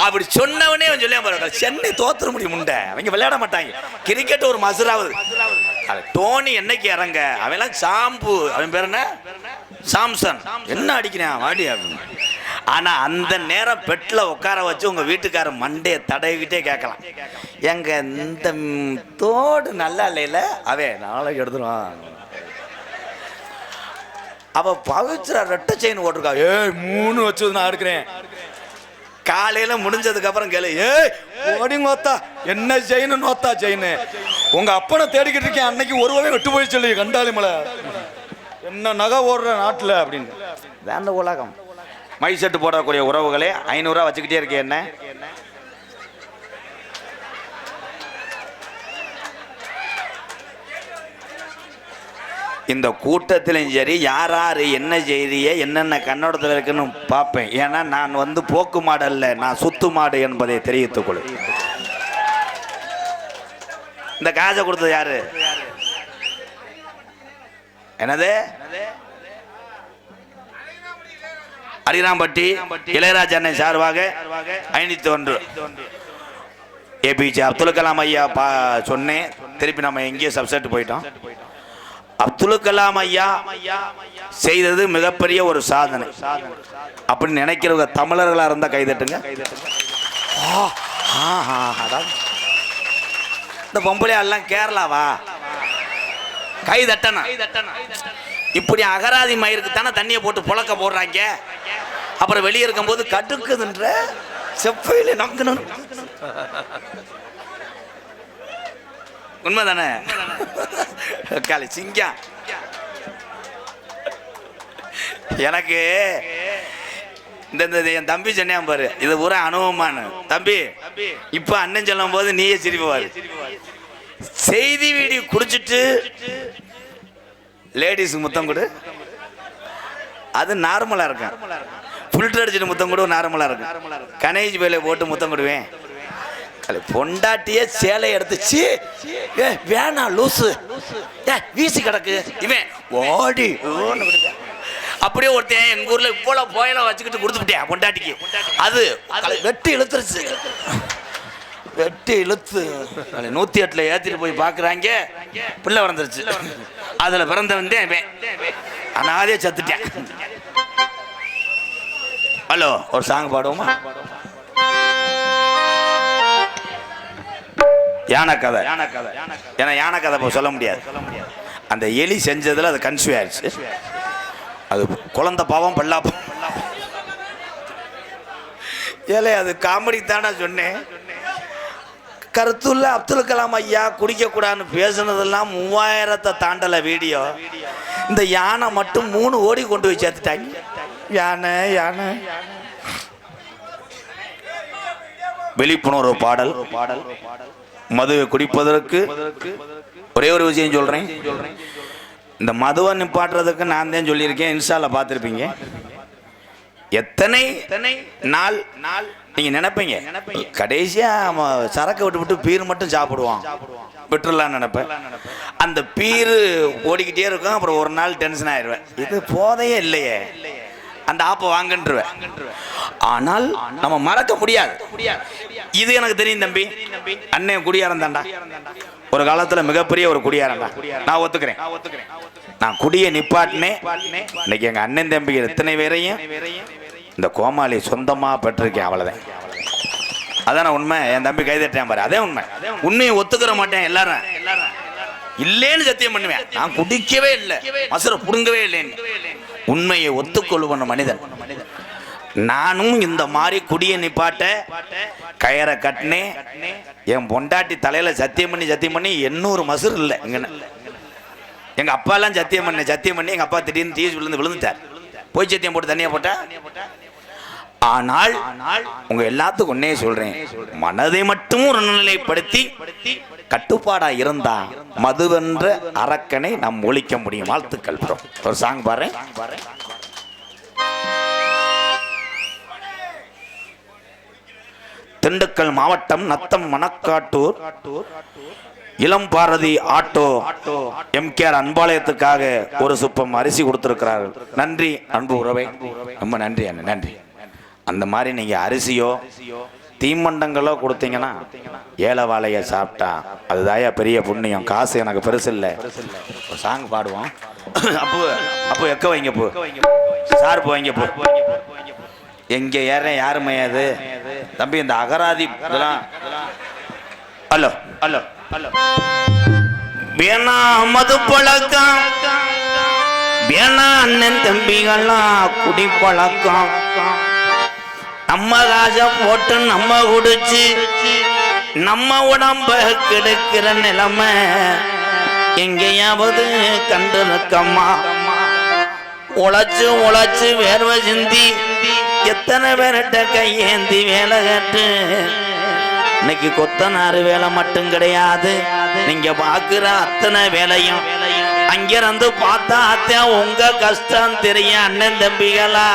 அப்படி சொன்னவனே சொல்ல சென்னை தோத்துற முடியும் முண்டை. அவங்க விளையாட மாட்டாங்க கிரிக்கெட், ஒரு மசுராவது. டோனி என்னைக்கு இறங்க, அவன் சாம்பு, அவன் பேர் என்ன சாம்சன், என்ன அடிக்கிறான் வாடி அப்படின்னு. ஆனா அந்த நேரம் பெட்டில் உட்கார வச்சு உங்க வீட்டுக்காரர் மண்டையை தடவிக்கிட்டே கேட்கலாம், எங்க இந்த தோடு நல்லா இல்லையில அவன் நாளைக்கு எடுத்துருவான். அப்ப பவித்ரா ரெட்டை செயின் ஓட்டிருக்கா, 3 வச்சு நான் எடுக்கிறேன். காலையில முடிஞ்சதுக்கு அப்புறம் கேளு, ஓடிங்கோத்தா என்ன செயின் நோத்தா செயின், உங்க அப்பனை தேடிக்கிட்டு இருக்கேன், அன்னைக்கு ஒருவே விட்டு போய் சொல்லி கண்டாலி மலை என்ன நகை ஓடுற நாட்டுல அப்படின்னு. வேண்ட உலகம். மை செட்டு போடக்கூடிய உறவுகளே 500 ரூபா வச்சுக்கிட்டே இருக்கேன். என்ன இந்த கூட்டத்திலும் சரி யார் யார் என்ன செய்திய என்னென்ன கண்ணோட்டத்தில் இருக்குன்னு பார்ப்பேன். ஏன்னா நான் போக்கு மாடு அல்ல, நான் சுத்து மாடு என்பதை தெரிவித்துக் கொள். இந்த காசை கொடுத்தது யாரு? என்னது? அரிராம்பட்டி இளையராஜா அண்ணன் சார்பாக 501 ஏபிஜே அப்துல் கலாம் ஐயா சொன்னேன். திருப்பி நம்ம எங்கேயோ சப்செட் போயிட்டோம். அப்துல் கலாம் ஐயா செய்தது மிகப்பெரிய ஒரு சாதனை அப்படின்னு நினைக்கிறவங்க தமிழர்களா இருந்தா கைதட்டுங்க. இந்த பொம்பளை எல்லாம் கேரளாவா கைதட்டணும். இப்படி அகராதி மயிருக்கு தானே தண்ணியை போட்டு புழக்க போடுறாங்க. அப்புறம் வெளியே இருக்கும் போது கடுக்குதுன்ற செப்பையில நக்கணும். உண்மைதானே? காலை சிங்கம் எனக்கு இந்த என் தம்பி சொன்னான் பாரு, இது பூரா அனுபவமான தம்பி. இப்ப அண்ணன் சொல்லும் போது நீயே சிரிப்பாரு. செய்தி வீடியோ குடிச்சிட்டு லேடிஸ் முத்தம் கொடு, அது நார்மலா இருக்கும். ஃபில்டர் அடிச்சுட்டு முத்தம் கொடு நார்மலா இருக்கும். கணேஜ் வேலை போட்டு முத்தம் கொடுவேன். பொண்டாட்டிய சேலை எடுத்துச்சு வேணா லூசு வீசி கிடக்கு இவன் ஓடி. அப்படியே ஒருத்தன் எங்க ஊர்ல இவ்வளவு போயில வச்சுக்கிட்டு கொடுத்துட்டேன் பொண்டாட்டிக்கு. அது வெட்டி இழுத்துருச்சு. வெட்டி இழுத்து 108 ஏத்திட்டு போய் பாக்குறாங்க, பிள்ளை பிறந்துருச்சு. அதுல பிறந்த வந்தேன் அனாதே சத்துட்டேன். ஹலோ ஒரு சாங் பாடுவோமா? யானை கதை. ஏன்னா யானை கதை இப்போ சொல்ல முடியாது. அந்த எலி செஞ்சதுல அது கன்சியூ ஆயிடுச்சு. அது குழந்தை பாவம் பல்லாப்பம். ஏலே அது காமெடி தானே சொன்னேன். கருத்துள்ள அப்துல் கலாம் ஐயா குடிக்கக்கூடாதுன்னு பேசுனதெல்லாம் 3000 தாண்டல வீடியோ. இந்த யானை மட்டும் 3 ஓடி கொண்டு போய் சேர்த்துட்டாங்க. யானை யானை விழிப்புணர்வு பாடல். மதுவை குடிப்பதற்கு ஒரே ஒரு விஷயம் சொல்றேன். இந்த மதுவை நிப்பாட்டுறதுக்கு நான் தான் சொல்லியிருக்கேன். இன்ஸ்டால பார்த்துருப்பீங்க. எத்தனை நாள் நீங்க நினைப்பீங்க கடைசியா சரக்கு விட்டு பீர் மட்டும் சாப்பிடுவான் விட்டுறலாம் நினைப்பேன். அந்த பீரு ஓடிக்கிட்டே இருக்கும். அப்புறம் ஒரு நாள் டென்ஷன் ஆயிடுவேன். இது போதையே இல்லையே, அந்த ஆப்பை வாங்கன்றுவேன். ஆனால் நம்ம மறக்க முடியாது. இது எனக்கு தெரியும் தம்பி. அண்ணன் குடியாரன் தாண்டா. ஒரு காலத்துல மிகப்பெரிய ஒரு குடியாரன் தான். நான் ஒத்துக்கிறேன். நான் குடியை நிப்பாட்டினேன். இன்னைக்கு எங்க அண்ணன் தம்பி எத்தனை பேரையும் இந்த கோமாளி சொந்தமா பெற்றிருக்கேன். அவ்வளவுதான். அதான் உண்மை. என் தம்பி கைதட்டேன் பாரு, அதே உண்மை. உண்மையை ஒத்துக்கிற மாட்டேன். எல்லாரும் இல்லேன்னு சத்தியம் பண்ணுவேன். நான் குடிக்கவே இல்லை, மசுரை புடுங்கவே இல்லைன்னு. உண்மையை ஒத்துக்கொள்ளுவன மனிதன். நானும் இந்த மாதிரி குடியை நிப்பாட்ட கயரை கட்டினேன். என் பொண்டாட்டி தலையில சத்தியம் பண்ணி 800 மசுறு இல்லை. எங்க அப்பா எல்லாம் சத்தியம் பண்ணி எங்க அப்பா திடீர்னு டீஸ் விழுந்துட்டார். போய் சத்தியம் போட்டு தண்ணியா போட்டா. ஆனால் உங்க எல்லாத்துக்கும் ஒன்னே சொல்றேன், மனதை மட்டும் ஒரு நிலைப்படுத்தி கட்டுப்பாடா இருந்தா மதுவென்ற அரக்கனை நாம் ஒழிக்க முடியும். வாழ்த்துக்கள் ப்ரோ. ஒரு சாங் பாரு. திண்டுக்கல் மாவட்டம் நத்தம் மணக்காட்டூர் இளம் பாரதி ஆட்டோ எம்கேஆர் அன்பாலயத்துக்காக ஒரு சுப்பம் அரிசி கொடுத்திருக்கிறார்கள். நன்றி அன்பு உறவே, ரொம்ப நன்றி அண்ணன், நன்றி. அந்த மாதிரி நீங்க அரிசியோ தீமண்டங்களோ கொடுத்தீங்கன்னா ஏழை வாழைய சாப்பிட்டா அதுதாயா பெரிய புண்ணியம். காசு எனக்கு பெருசு இல்லை. ஒரு சாங் பாடுவோம். அப்போ எக்க வைங்க போ சார், போய்ங்க போ. எங்க ஏறேன் யாருமே அது தம்பி. இந்த அகராதி ஹலோ ஹலோ ஹலோ வேணா மது பழக்கம், வேணா அண்ணன் தம்பிகள்லாம் குடி பழக்கம். நம்ம காசை போட்டு நம்ம குடிச்சு நம்ம உடம்ப கெடுக்கிற நிலைமை எங்கேயாவது கண்டு நிற்கம்மா. உழைச்சு வேர்வை சிந்தி எத்தனை பேர்கிட்ட கையேந்தி வேலை கேட்டு இன்னைக்கு கொத்தனாறு வேலை மட்டும் கிடையாது. நீங்க பாக்குற அத்தனை வேலையும் அங்கிருந்து பார்த்தா உங்க கஷ்டம் தெரியும். அண்ணன் தம்பிகளா,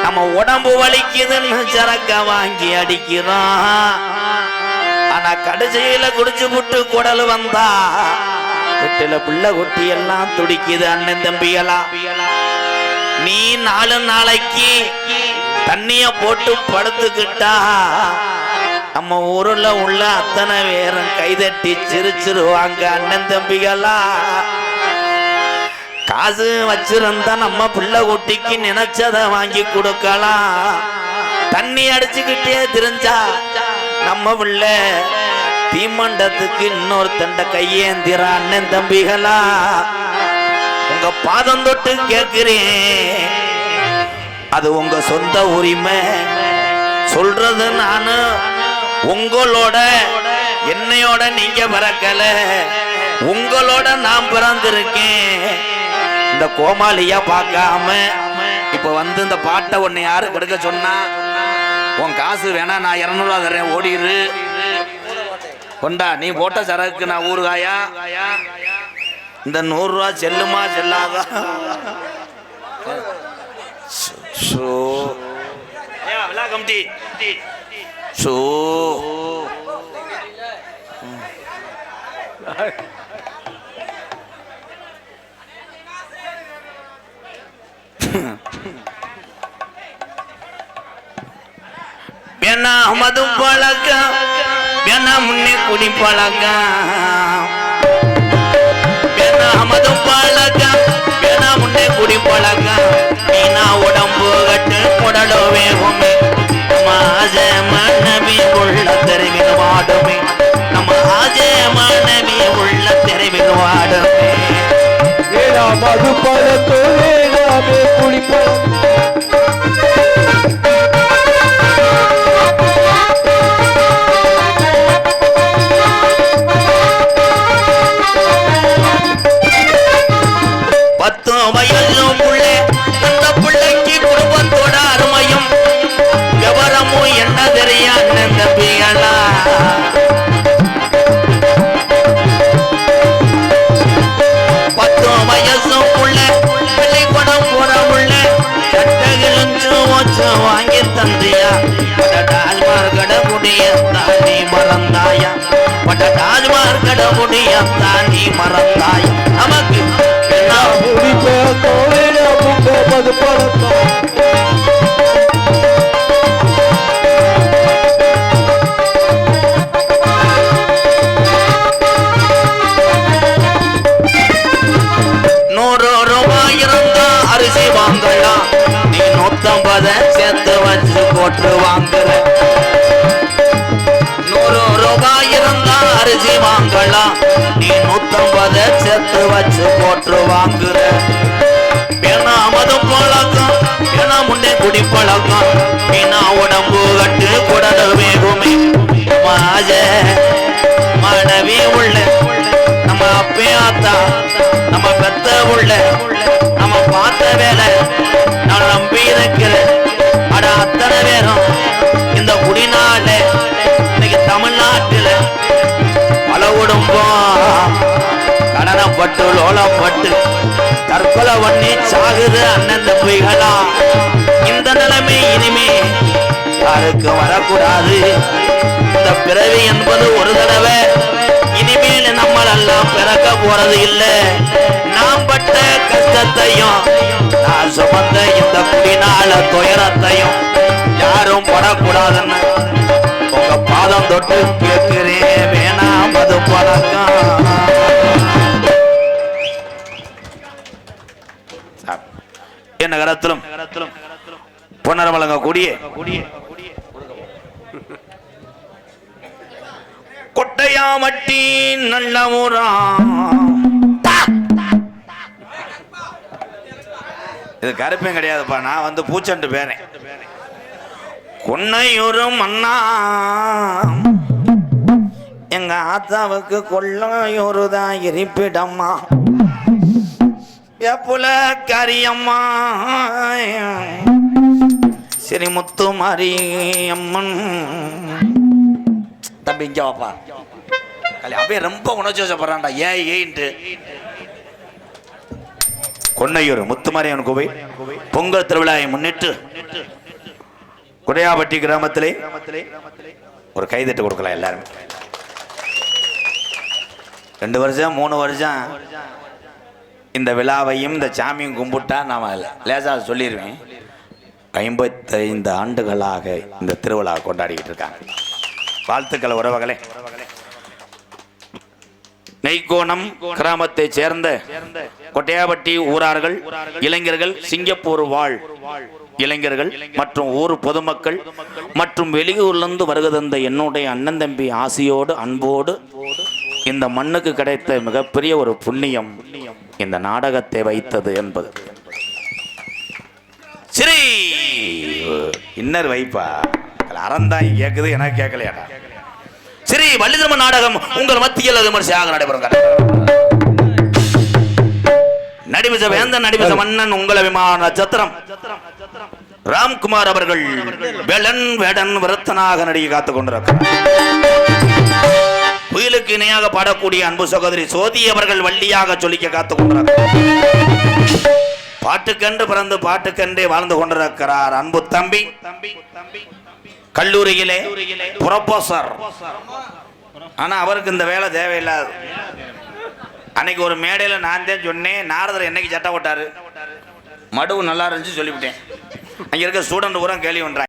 நம்ம உடம்பு வலிக்குதுன்னு சரக்க வாங்கி அடிக்கிறோம். ஆனா கடைசியில குடிச்சு புட்டு குடல் வந்தா வீட்டுல பிள்ளை குட்டி எல்லாம் துடிக்குது. அண்ணன் தம்பிகளா, நீ 4 நாளைக்கு தண்ணிய போட்டு படுத்துக்கிட்டா நம்ம ஊர்ல உள்ள அத்தனை பேரும் கைதட்டி சிரிச்சிருவாங்க. அண்ணன் தம்பிகளா, காசு வச்சிருந்தா நம்ம பிள்ளை குட்டிக்கு நினைச்சதை வாங்கி கொடுக்கலாம். தண்ணி அடிச்சுக்கிட்டே தெரிஞ்சா நம்ம பிள்ளை தீமண்டத்துக்கு இன்னொரு தண்ட கையேந்திர. அண்ணன் தம்பிகளா, உங்க பாதம் தொட்டு கேட்கிறேன், அது உங்க சொந்த உரிமை. சொல்றது நானு உங்களோட, என்னையோட நீங்க பிறக்கல, உங்களோட நான் பிறந்திருக்கேன். இந்த கோமாளியா பார்க்காம இப்ப வந்து இந்த பாட்டை ஒன்னு யாரு கெடுக்க சொன்னா, உன் காசு வேணா நான் 200 ரூபா தர்றேன் ஓடிரு கொண்டா, நீ போட்ட சரக்கு நான் ஊறுகாயா, இந்த 100 ரூபா செல்லுமா செல்லாதா? கமிட்டி வேணா மது பழக்கம், வேணா முன்னே குடி பழக்கம், வேணா மது பழக்கம், வேணா முன்னே குடி பழக்கம். வீணா உடம்பு கட்டு குடலோ வேகுமே, மாச மன்னவி உள்ள தெருவில் வாடுமே.
மது பழக்கம் வேணாமே குடிப்பழக்கம்
வயசும் புள்ளே அந்த பிள்ளைக்கு குடும்பத்தோட அருமையும் விவரமும் என்ன தெரியாது தம்பிகளா. வயசும் புள்ள பள்ளிக்கூடம் போற புள்ள சட்டகிழஞ்சு வாங்கி தந்தியா டாஜ்மார் கடமுடிய தாண்டி மறந்தாயா டாஜ்மார் கடமுடிய தாண்டி மறந்தாயா நமக்கு மது பழக்கம் அரிசி வாங்கலாம் நீ 150 சேர்த்து வச்சு போட்டு வாங்குற 100 ரூபாய் இருந்தா அரிசி வாங்கலாம் நீ 150 சேர்த்து வச்சு போட்டு வாங்குற. வேணா மது பழக்கம் வேணா முன்னே குடி பழக்கம் வேணா உடம்பு கட்டு குடல் வேகுமே மாஜ மனைவி உள்ள நம்ம அப்பே ஆத்தா நம்ம பெத்த உள்ள நம்ம பார்த்த வேலை நான் நம்பி இருக்கிறேன். அட அத்தனை பேரும் இந்த குடிநாள இன்னைக்கு தமிழ்நாட்டில் பல குடும்பம் கடனப்பட்டு லோலப்பட்டு தற்கொலை பண்ணி சாகுது அண்ணன் தம்பிகளா. இந்த நிலைமை இனிமே யாருக்கு வரக்கூடாது. இந்த பிறவி என்பது ஒரு தடவை இனிமேல் நம்மளெல்லாம் பிறக்க போறது இல்லை. நாம் பட்ட கஷ்டத்தையும் நான் சுமந்த இந்த குடிநாள துயரத்தையும் யாரும் படக்கூடாதுன்னு உங்க பாதம் தொட்டு கேட்கிறேன். வேணாம் மது பழக்கம். என்ன நகரத்திலும் பொன்னர் வழங்கக்கூடிய கொட்டையாமட்டி நல்ல ஊரா. இது கருப்பேன் கிடையாதுப்பா, நான் வந்து பூச்சண்டு பேரேன். கொன்னையூரும் அண்ணா எங்க ஆத்தாவுக்கு கொள்ளையூருதான் இருப்பிடம்மா. எப்புல கரியம்மா சரி முத்து மாரியம்மன் தம்பி இங்க வாப்பா. அப்படியே ரொம்ப உணர்ச்சி வசப்படுறான்டா. ஏன்ட்டு கொன்னையூர் முத்துமாரியம்மன் கோவில் பொங்கல் திருவிழாவை முன்னிட்டு குடையாபட்டி கிராமத்திலே ஒரு கைதட்டு கொடுக்கலாம் எல்லாரும். 2 வருஷம் 3 வருஷம் இந்த விழாவையும் இந்த சாமியும் கும்பிட்டா நான் லேசாக சொல்லிடுவேன். 55 ஆண்டுகளாக இந்த திருவிழா கொண்டாடிக்கிட்டு இருக்காங்க. வாழ்த்துக்கள் உறவுகளே. நெய்கோணம் கிராமத்தை சேர்ந்த கொட்டையாபட்டி ஊரார்கள், இளைஞர்கள், சிங்கப்பூர் வாழ் இளைஞர்கள் மற்றும் ஊர் பொதுமக்கள் மற்றும் வெளியூர்லிருந்து வருகை தந்த என்னுடைய அண்ணன் தம்பி ஆசியோடு அன்போடு இந்த மண்ணுக்கு கிடைத்த மிகப்பெரிய ஒரு புண்ணியம் இந்த நாடகத்தை வைத்தது என்பது. சரி இன்னர் வைப்பா அறந்தான் கேட்குது, எனக்கு கேட்கலையாடா. சரி வள்ளிதர்ம நாடகம் உங்கள் மத்தியில் விமர்சையாக நடைபெறும். நடிமிச வேந்தன் நடிமிச மன்னன் உங்கள் விமான நட்சத்திரம் ராம்குமார் அவர்கள் வேடன் வேடன் விரத்தனாக நடிகை காத்துக் கொண்டிருக்கிறார். புயலுக்கு இணையாக பாடக்கூடிய அன்பு சகோதரி சோதி அவர்கள் வள்ளியாக சொல்லிக்க காத்துக் கொண்டிருக்கிறார். பாட்டுக்கென்று பிறந்து பாட்டுக்கென்றே வாழ்ந்து கொண்டிருக்கிறார் அன்பு தம்பி. கல்லூரியிலே புரொபோசர். ஆனா அவருக்கு இந்த வேலை தேவையில்லாது. அன்னைக்கு ஒரு மேடையில் நான் தான் சொன்னேன், நாரதர் என்னைக்கு சட்டை போட்டாரு, மடுவு நல்லா இருந்துச்சு சொல்லிவிட்டேன். அங்க இருக்க ஸ்டூடெண்ட் பூரா கேள்வி பண்றாங்க.